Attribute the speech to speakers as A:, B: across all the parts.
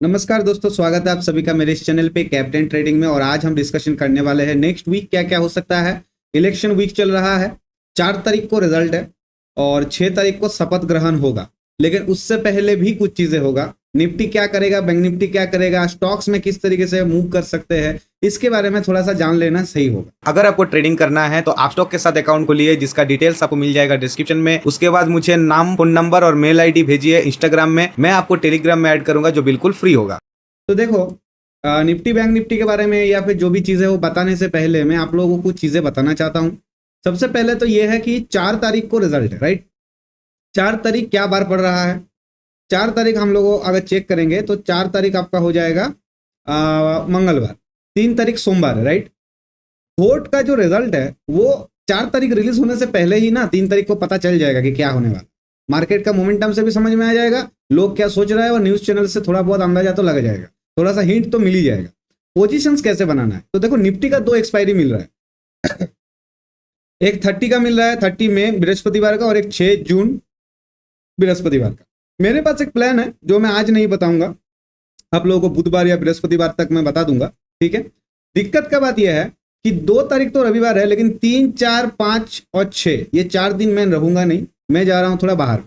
A: नमस्कार दोस्तों, स्वागत है आप सभी का मेरे इस चैनल पे कैप्टन ट्रेडिंग में। और आज हम डिस्कशन करने वाले हैं नेक्स्ट वीक क्या क्या हो सकता है। इलेक्शन वीक चल रहा है, 4 तारीख को रिजल्ट है और 6 तारीख को शपथ ग्रहण होगा। लेकिन उससे पहले भी कुछ चीजें होगा। निफ्टी क्या करेगा, बैंक निफ्टी क्या करेगा, स्टॉक्स में किस तरीके से मूव कर सकते हैं, इसके बारे में थोड़ा सा जान लेना सही होगा। अगर आपको ट्रेडिंग करना है तो आप स्टॉक के साथ अकाउंट खोलिए, जिसका डिटेल्स आपको मिल जाएगा डिस्क्रिप्शन में। उसके बाद मुझे नाम, फोन नंबर और मेल आईडी भेजिए इंस्टाग्राम में, मैं आपको टेलीग्राम में ऐड करूंगा जो बिल्कुल फ्री होगा। तो देखो, निफ्टी बैंक निफ्टी के बारे में या फिर जो भी चीज़ें वो बताने से पहले मैं आप लोगों को कुछ चीज़ें बताना चाहता हूँ। सबसे पहले तो ये है कि 4 तारीख को रिजल्ट है, राइट। 4 तारीख क्या बार पड़ रहा है? 4 तारीख हम लोग अगर चेक करेंगे तो 4 तारीख आपका हो जाएगा मंगलवार। 3 तारीख सोमवार है, राइट। वोट का जो रिजल्ट है वो 4 तारीख रिलीज होने से पहले ही ना 3 तारीख को पता चल जाएगा कि क्या होने वाला। मार्केट का मोमेंटम से भी समझ में आ जाएगा, लोग क्या सोच रहे हैं, और न्यूज़ चैनल से थोड़ा बहुत अंदाजा तो लग जाएगा, थोड़ा सा हिंट तो मिल ही जाएगा। पोजीशंस कैसे बनाना है, तो देखो निफ्टी का 2 एक्सपायरी मिल रहा है। एक 30 का मिल रहा है, 30 में बृहस्पतिवार का, और एक 6 जून बृहस्पतिवार का। मेरे पास एक प्लान है जो मैं आज नहीं बताऊंगा, आप लोगों को बुधवार या बृहस्पतिवार तक मैं बता दूंगा, ठीक है। दिक्कत का बात यह है कि 2 तारीख तो रविवार है, लेकिन 3, 4, 5 और 6 ये 4 दिन मैं रहूंगा नहीं, मैं जा रहा हूं थोड़ा बाहर।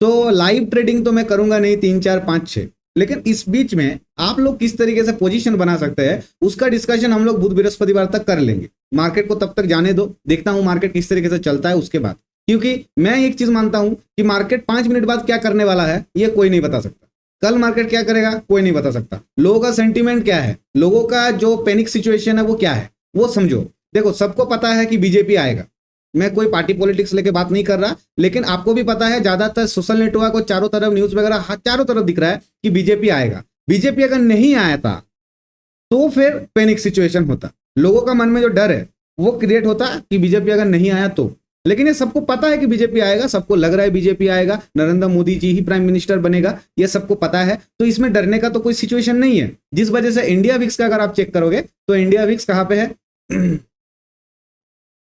A: तो लाइव ट्रेडिंग तो मैं करूंगा नहीं 3, 4, 5, 6। लेकिन इस बीच में आप लोग किस तरीके से पोजीशन बना सकते हैं उसका डिस्कशन हम लोग बुध बृहस्पतिवार तक कर लेंगे। मार्केट को तब तक जाने दो, देखता हूं मार्केट किस तरीके से चलता है उसके बाद। क्योंकि मैं एक चीज मानता हूं कि मार्केट 5 मिनट बाद क्या करने वाला है ये कोई नहीं बता सकता। कल मार्केट क्या करेगा कोई नहीं बता सकता। लोगों का सेंटीमेंट क्या है, लोगों का जो पैनिक सिचुएशन है वो क्या है, वो समझो। देखो, सबको पता है कि बीजेपी आएगा, मैं कोई पार्टी पॉलिटिक्स लेके बात नहीं कर रहा, लेकिन आपको भी पता है ज्यादातर सोशल नेटवर्क को चारों तरफ न्यूज वगैरह चारों तरफ दिख रहा है कि बीजेपी आएगा। बीजेपी अगर नहीं आया था तो फिर पैनिक सिचुएशन होता, लोगों का मन में जो डर है वो क्रिएट होता कि बीजेपी अगर नहीं आया तो। लेकिन ये सबको पता है कि बीजेपी आएगा, सबको लग रहा है बीजेपी आएगा, नरेंद्र मोदी जी ही प्राइम मिनिस्टर बनेगा, ये सबको पता है। तो इसमें डरने का तो कोई सिचुएशन नहीं है। जिस वजह से इंडिया विक्स का अगर आप चेक करोगे तो इंडिया विक्स कहाँ पे है?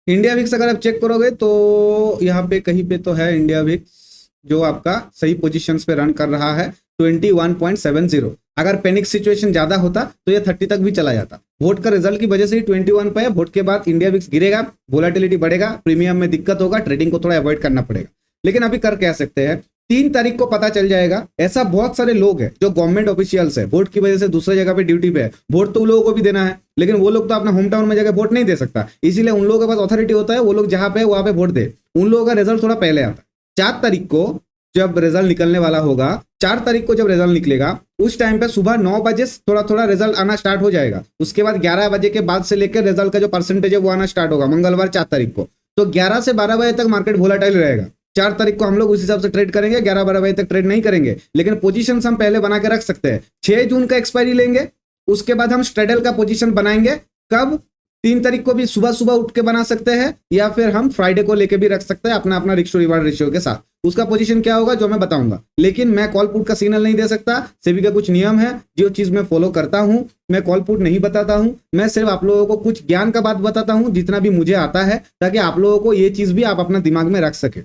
A: इंडिया विक्स अगर आप चेक करोगे तो यहाँ पे कहीं पे तो है इंडिया विक्स, जो आपका सही पोजीशंस पे रन कर रहा है 21.70। अगर पैनिक सिचुएशन ज्यादा होता तो ये 30 तक भी चला जाता। वोट का रिजल्ट की वजह से ही 21 पे है। वोट के बाद इंडिया विक्स गिरेगा, वोलेटिलिटी बढ़ेगा, प्रीमियम में दिक्कत होगा, ट्रेडिंग को थोड़ा अवॉइड करना पड़ेगा। लेकिन अभी कर कह सकते हैं 3 तारीख को पता चल जाएगा। ऐसा बहुत सारे लोग हैं जो गवर्नमेंट ऑफिशियल्स है, वोट की वजह से दूसरे जगह पे ड्यूटी पे है। वोट तो उन लोगों को भी देना है, लेकिन वो लोग तो अपना होम टाउन में जगह वोट नहीं दे सकता, इसीलिए उन लोगों के पास अथॉरिटी होता है, वो लोग जहां पे वहां पे वोट दे। उन लोगों का रिजल्ट थोड़ा पहले आता है। 4 तारीख को जब रिजल्ट निकलने वाला होगा, 4 तारीख को जब रिजल्ट निकलेगा उस टाइम पे सुबह 9 बजे थोड़ा थोड़ा रिजल्ट आना स्टार्ट हो जाएगा। उसके बाद 11 बजे के बाद से लेकर रिजल्ट का जो परसेंटेज है वो आना स्टार्ट होगा मंगलवार 4 तारीख को। तो 11 से 12 बजे तक मार्केट वोलेटाइल रहेगा। 4 तारीख को हम लोग उस हिसाब से ट्रेड करेंगे, 11-12 बजे तक ट्रेड नहीं करेंगे, लेकिन पोजीशन हम पहले बना के रख सकते हैं। 6 जून का एक्सपायरी लेंगे, उसके बाद हम स्ट्रेडल का पोजीशन बनाएंगे। कब? 3 तारीख को भी सुबह सुबह उठ के बना सकते हैं, या फिर हम फ्राइडे को लेके भी रख सकते हैं अपना अपना रिस्क टू रिवार्ड रेशियो के साथ। उसका पोजीशन क्या होगा जो मैं बताऊंगा, लेकिन मैं कॉल पुट का सिग्नल नहीं दे सकता। सेबी का कुछ नियम है, जो चीज मैं फॉलो करता हूं, मैं कॉल पुट नहीं बताता हूं। मैं सिर्फ आप लोगों को कुछ ज्ञान का बात बताता हूं जितना भी मुझे आता है, ताकि आप लोगों को ये चीज भी आप अपना दिमाग में रख सके,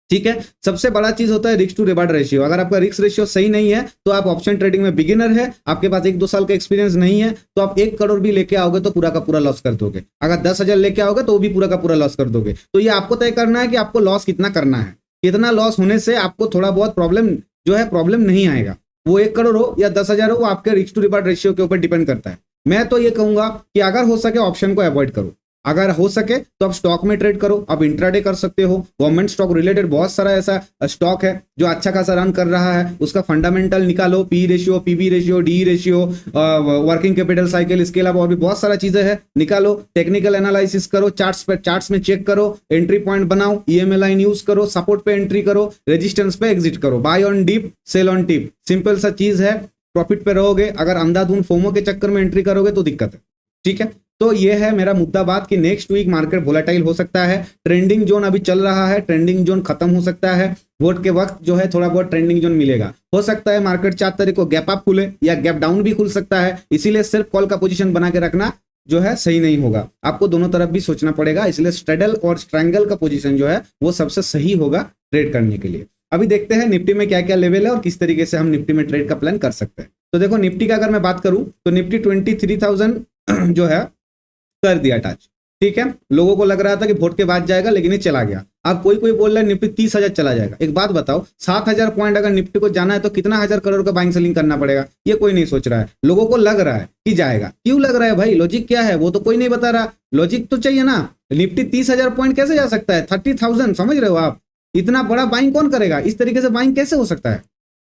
A: ठीक है। सबसे बड़ा चीज होता है रिस्क टू रिवार्ड रेशियो। अगर आपका रिस्क रेशियो सही नहीं है तो आप ऑप्शन ट्रेडिंग में बिगिनर है, आपके पास 1-2 साल का एक्सपीरियंस नहीं है, तो आप 1 करोड़ भी लेके आओगे तो पूरा का पूरा लॉस कर दोगे। अगर 10,000 लेके आओगे तो वो भी पूरा का पूरा लॉस कर दोगे। तो ये आपको तय करना है कि आपको लॉस कितना करना है। कितना लॉस होने से आपको थोड़ा बहुत प्रॉब्लम नहीं आएगा। वो 1 करोड़ हो या 10,000 हो, वो आपके रिस्क टू रिवार्ड रेशियो के ऊपर डिपेंड करता है। मैं तो ये कहूंगा कि अगर हो सके ऑप्शन को अवॉइड करो, अगर हो सके तो आप स्टॉक में ट्रेड करो, आप इंट्राडे कर सकते हो। गवर्नमेंट स्टॉक रिलेटेड बहुत सारा ऐसा स्टॉक है जो अच्छा खासा रन कर रहा है, उसका फंडामेंटल निकालो, P ratio, PB ratio, D ratio, working capital cycle, इसके अलावा और भी बहुत सारा चीजें हैं, निकालो। टेक्निकल एनालिसिस करो, चार्ट्स में चेक करो, एंट्री पॉइंट बनाओ, ईएमए लाइन यूज करो, सपोर्ट पे एंट्री करो, रेजिस्टेंस पे एग्जिट करो, buy on dip, sell on tip. Simple सा चीज है, प्रॉफिट पे रहोगे। अगर अंधाधुंध फोमो के चक्कर में एंट्री करोगे तो दिक्कत है, ठीक है। तो ये है मेरा मुद्दा बात कि नेक्स्ट वीक मार्केट वोलेटाइल हो सकता है। ट्रेंडिंग जोन अभी चल रहा है, ट्रेंडिंग जोन खत्म हो सकता है। वोट के वक्त जो है थोड़ा बहुत ट्रेंडिंग जोन मिलेगा। हो सकता है मार्केट 4 तारीख को गैप अप खुले या गैप डाउन भी खुल सकता है, इसीलिए सिर्फ कॉल का पोजीशन बना के रखना जो है सही नहीं होगा। आपको दोनों तरफ भी सोचना पड़ेगा, इसलिए स्ट्रेडल और स्ट्रैंगल का पोजीशन जो है वो सबसे सही होगा ट्रेड करने के लिए। अभी देखते हैं निफ्टी में क्या क्या लेवल है और किस तरीके से हम निफ्टी में ट्रेड का प्लान कर सकते हैं। तो देखो निफ्टी का अगर मैं बात करूं तो निफ्टी 23,000 जो है कर दिया टच, ठीक है। लोगों को लग रहा था कि वोट के बाद जाएगा, लेकिन ये चला गया। अब कोई कोई बोल रहा है निफ्टी 30,000 चला जाएगा। एक बात बताओ, 7,000 पॉइंट अगर निफ्टी को जाना है तो कितना हजार करोड़ का बाइंग सेलिंग करना पड़ेगा? ये कोई नहीं सोच रहा है। लोगों को लग रहा है कि जाएगा। क्यों लग रहा है भाई? लॉजिक क्या है वो तो कोई नहीं बता रहा। लॉजिक तो चाहिए ना। निफ्टी 30,000 पॉइंट कैसे जा सकता है? 30,000, समझ रहे हो आप? इतना बड़ा बाइंग कौन करेगा? इस तरीके से बाइंग कैसे हो सकता है?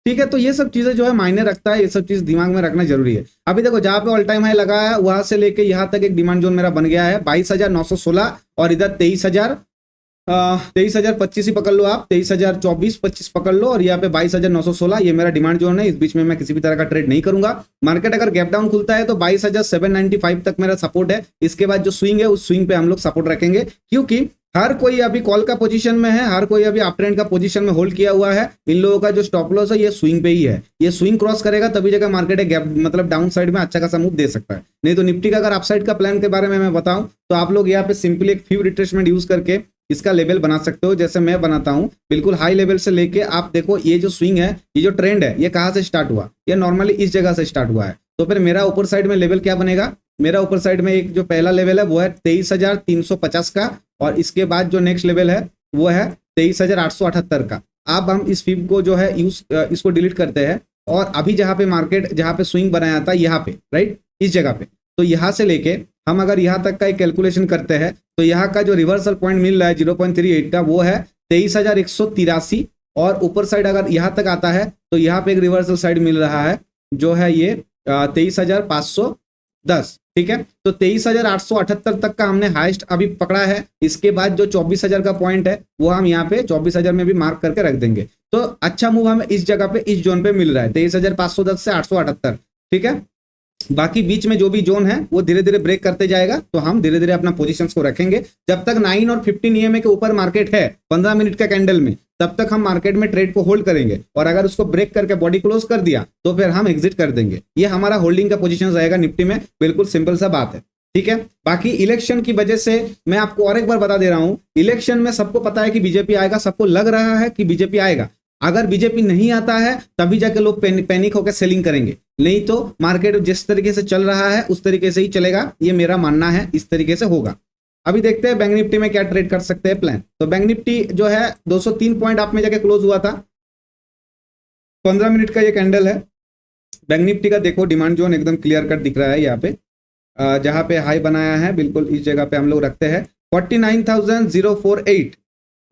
A: ठीक है, तो ये सब चीजें जो है मायने रखता है, ये सब चीज दिमाग में रखना जरूरी है। अभी देखो जहां पे ऑल टाइम हाई लगा है वहां से लेके यहां तक एक डिमांड जोन मेरा बन गया है 22,916 और इधर 23,025 ही पकड़ लो आप, 23,024 25 पकड़ लो और यहाँ पे 22,916 ये मेरा डिमांड जोन है। इस बीच में मैं किसी भी तरह का ट्रेड नहीं करूंगा। मार्केट अगर गैप डाउन खुलता है तो 22,795 तक मेरा सपोर्ट है। इसके बाद जो स्विंग है उस स्विंग पे हम लोग सपोर्ट रखेंगे, क्योंकि हर कोई अभी कॉल का पोजीशन में है, हर कोई अभी अप ट्रेंड का पोजीशन में होल्ड किया हुआ है। इन लोगों का जो स्टॉप लॉस है ये स्विंग पे ही है। ये स्विंग क्रॉस करेगा तभी जगह मार्केट है गैप मतलब डाउन साइड में अच्छा खासा मूव दे सकता है। नहीं तो निफ्टी का अगर अपसाइड का प्लान के बारे में मैं बताऊं तो आप लोग यहाँ पे सिंपली एक फ्यू रिट्रेसमेंट यूज करके इसका लेवल बना सकते हो, जैसे मैं बनाता हूं। बिल्कुल हाई लेवल से लेके आप देखो ये जो स्विंग है, ये जो ट्रेंड है, ये कहां से स्टार्ट हुआ? ये नॉर्मली इस जगह से स्टार्ट हुआ है। तो फिर मेरा ऊपर साइड में लेवल क्या बनेगा? मेरा ऊपर साइड में एक जो पहला लेवल है वो है 23,350 का, और इसके बाद जो नेक्स्ट लेवल है वो है 23,878 का। अब हम इस फिब को जो है इसको डिलीट करते हैं और अभी जहां पे मार्केट जहां पे स्विंग बनाया था यहाँ पे, राइट, इस जगह पे, तो यहाँ से लेके हम अगर यहाँ तक का एक कैलकुलेशन करते हैं तो यहाँ का जो रिवर्सल पॉइंट मिल रहा है 0.38 का वो है 23,183, और ऊपर साइड अगर यहाँ तक आता है तो यहाँ पे एक रिवर्सल साइड मिल रहा है जो है ये 23,510, ठीक है। तो 23,878 तक का हमने हाईएस्ट अभी पकड़ा है। इसके बाद जो 24,000 का पॉइंट है वो हम यहाँ पे 24,000 में भी मार्क करके रख देंगे। तो अच्छा मूव हमें इस जगह पे इस जोन पे मिल रहा है 23,510 से 878, ठीक है। बाकी बीच में जो भी जोन है वो धीरे धीरे ब्रेक करते जाएगा, तो हम धीरे धीरे अपना पोजीशंस को रखेंगे। जब तक 9 और 15 EMA के ऊपर मार्केट है 15 मिनट का कैंडल में, तब तक हम मार्केट में ट्रेड को होल्ड करेंगे, और अगर उसको ब्रेक करके बॉडी क्लोज कर दिया तो फिर हम एग्जिट कर देंगे। ये हमारा होल्डिंग का पोजीशन रहेगा निफ्टी में। बिल्कुल सिंपल सा बात है, ठीक है। बाकी इलेक्शन की वजह से मैं आपको और एक बार बता दे रहा हूं, इलेक्शन में सबको पता है कि बीजेपी आएगा, सबको लग रहा है कि बीजेपी आएगा। अगर बीजेपी नहीं आता है तभी जाके लोग पैनिक होकर सेलिंग करेंगे, नहीं तो मार्केट जिस तरीके से चल रहा है उस तरीके से ही चलेगा। ये मेरा मानना है, इस तरीके से होगा। अभी देखते हैं बैंक निफ्टी में क्या ट्रेड कर सकते हैं प्लान। तो बैंक निफ्टी जो है 203 पॉइंट आप में जाके क्लोज हुआ था, 15 मिनट का ये कैंडल है। बैंक निफ्टी का देखो डिमांड जोन एकदम क्लियर कट दिख रहा है यहाँ पे, जहां पे हाई बनाया है बिल्कुल इस जगह पे हम लोग रखते हैं 49,048।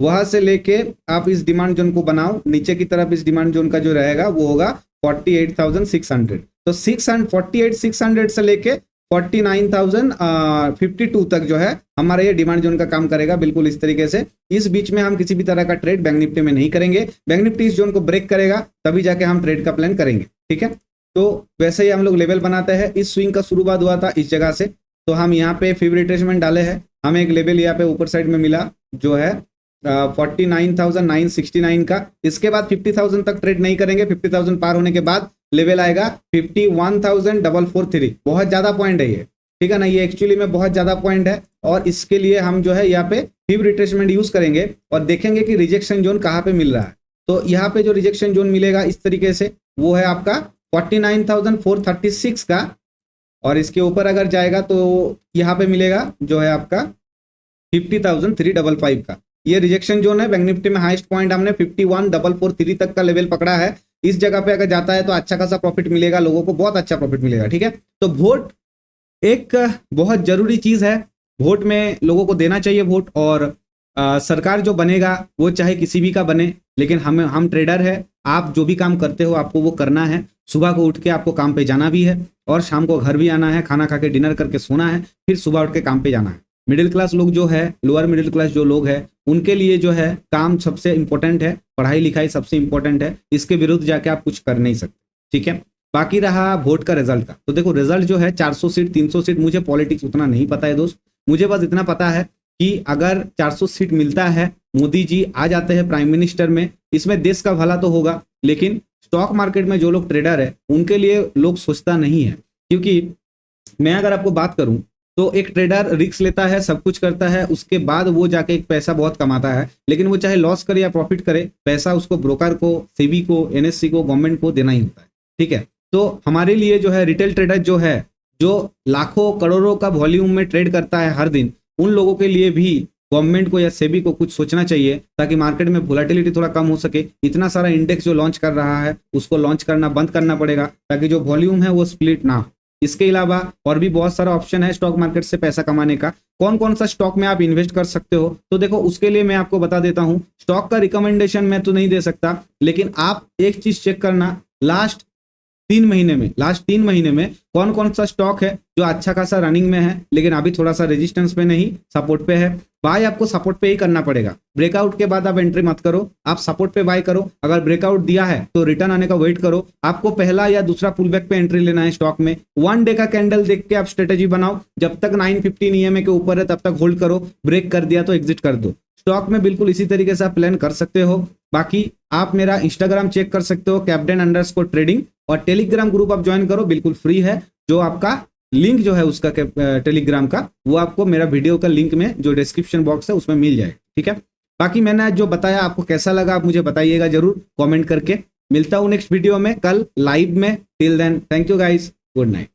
A: वहां से लेके आप इस डिमांड जोन को बनाओ, नीचे की तरफ इस डिमांड जोन का जो रहेगा वो होगा 48,600। तो 48,600 से लेके 49,052 तक जो है हमारा ये डिमांड जोन का काम करेगा, बिल्कुल इस तरीके से। इस बीच में हम किसी भी तरह का ट्रेड बैंक निफ्टी में नहीं करेंगे। बैंक निफ्टी इस जोन को ब्रेक करेगा तभी जाके हम ट्रेड का प्लान करेंगे, ठीक है। तो वैसे ही हम लोग लेवल बनाते हैं। इस स्विंग का शुरुआत हुआ था इस जगह से, तो हम यहाँ पे फिब रिट्रेसमेंट डाले हैं। हमें एक लेवल यहाँ पे ऊपर साइड में मिला जो है 49,969 का। इसके बाद 50,000 तक ट्रेड नहीं करेंगे। 50,000 पार होने के बाद लेवल आएगा 51,443। बहुत ज्यादा पॉइंट है ये, ठीक है ना। ये एक्चुअली में बहुत ज्यादा पॉइंट है, और इसके लिए हम जो है यहाँ पे फिब रिट्रेसमेंट यूज करेंगे और देखेंगे कि रिजेक्शन जोन कहाँ पे मिल रहा है। तो यहाँ पे जो रिजेक्शन जोन मिलेगा इस तरीके से वो है आपका 49,436 का, और इसके ऊपर अगर जाएगा तो यहाँ पे मिलेगा जो है आपका 50,355 का। ये रिजेक्शन जोन है। बैंक निफ्टी में हाईएस्ट पॉइंट हमने 51,443 तक का लेवल पकड़ा है। इस जगह पे अगर जाता है तो अच्छा खासा प्रॉफिट मिलेगा, लोगों को बहुत अच्छा प्रॉफिट मिलेगा, ठीक है। तो वोट एक बहुत जरूरी चीज है, वोट में लोगों को देना चाहिए वोट। और सरकार जो बनेगा वो चाहे किसी भी का बने, लेकिन हम ट्रेडर है, आप जो भी काम करते हो आपको वो करना है। सुबह को उठ के आपको काम पे जाना भी है और शाम को घर भी आना है, खाना खा के डिनर करके सोना है, फिर सुबह उठ के काम पे जाना है। मिडिल क्लास लोग जो है, लोअर मिडिल क्लास जो लोग हैं, उनके लिए जो है काम सबसे इंपॉर्टेंट है, पढ़ाई लिखाई सबसे इंपॉर्टेंट है। इसके विरुद्ध जाके आप कुछ कर नहीं सकते, ठीक है। बाकी रहा वोट का रिजल्ट का, तो देखो रिजल्ट जो है 400 सीट 300 सीट, मुझे पॉलिटिक्स उतना नहीं पता है दोस्त। मुझे बस इतना पता है कि अगर 400 सीट मिलता है, मोदी जी आ जाते हैं प्राइम मिनिस्टर में, इसमें देश का भला तो होगा, लेकिन स्टॉक मार्केट में जो लोग ट्रेडर है उनके लिए लोग सोचता नहीं है। क्योंकि मैं अगर आपको बात करूं तो एक ट्रेडर रिस्क लेता है, सब कुछ करता है, उसके बाद वो जाके एक पैसा बहुत कमाता है, लेकिन वो चाहे लॉस करे या प्रॉफिट करे, पैसा उसको ब्रोकर को, सेबी को, एनएससी को, गवर्नमेंट को देना ही होता है, ठीक है। तो हमारे लिए जो है रिटेल ट्रेडर जो है, जो लाखों करोड़ों का वॉल्यूम में ट्रेड करता है हर दिन, उन लोगों के लिए भी गवर्नमेंट को या सेबी को कुछ सोचना चाहिए ताकि मार्केट में वोलेटिलिटी थोड़ा कम हो सके। इतना सारा इंडेक्स जो लॉन्च कर रहा है उसको लॉन्च करना बंद करना पड़ेगा ताकि जो वॉल्यूम है वो स्प्लिट ना हो। इसके अलावा और भी बहुत सारा ऑप्शन है स्टॉक मार्केट से पैसा कमाने का। कौन कौन सा स्टॉक में आप इन्वेस्ट कर सकते हो, तो देखो उसके लिए मैं आपको बता देता हूं। स्टॉक का रिकमेंडेशन मैं तो नहीं दे सकता, लेकिन आप एक चीज चेक करना, लास्ट 3 महीने में कौन कौन सा स्टॉक है जो अच्छा खासा रनिंग में है, लेकिन अभी थोड़ा सा रेजिस्टेंस पे नहीं, सपोर्ट पे है। बाय आपको सपोर्ट पे ही करना पड़ेगा। ब्रेकआउट के बाद आप एंट्री मत करो, आप सपोर्ट पे बाय करो। अगर ब्रेकआउट दिया है तो रिटर्न आने का वेट करो। आपको पहला या दूसरा पुल बैक पे एंट्री लेना है स्टॉक में। 1 डे का कैंडल देख के आप स्ट्रेटेजी बनाओ। जब तक 915 EMA के ऊपर है तब तक होल्ड करो, ब्रेक कर दिया तो एग्जिट कर दो। स्टॉक में बिल्कुल इसी तरीके से आप प्लान कर सकते हो। बाकी आप मेरा इंस्टाग्राम चेक कर सकते हो captain_trading, और टेलीग्राम ग्रुप आप ज्वाइन करो, बिल्कुल फ्री है। जो आपका लिंक जो है उसका टेलीग्राम का, वो आपको मेरा वीडियो का लिंक में जो डिस्क्रिप्शन बॉक्स है उसमें मिल जाए, ठीक है। बाकी मैंने आज जो बताया आपको कैसा लगा आप मुझे बताइएगा जरूर कमेंट करके। मिलता हूं नेक्स्ट वीडियो में कल लाइव में। Till then thank you guys, good night.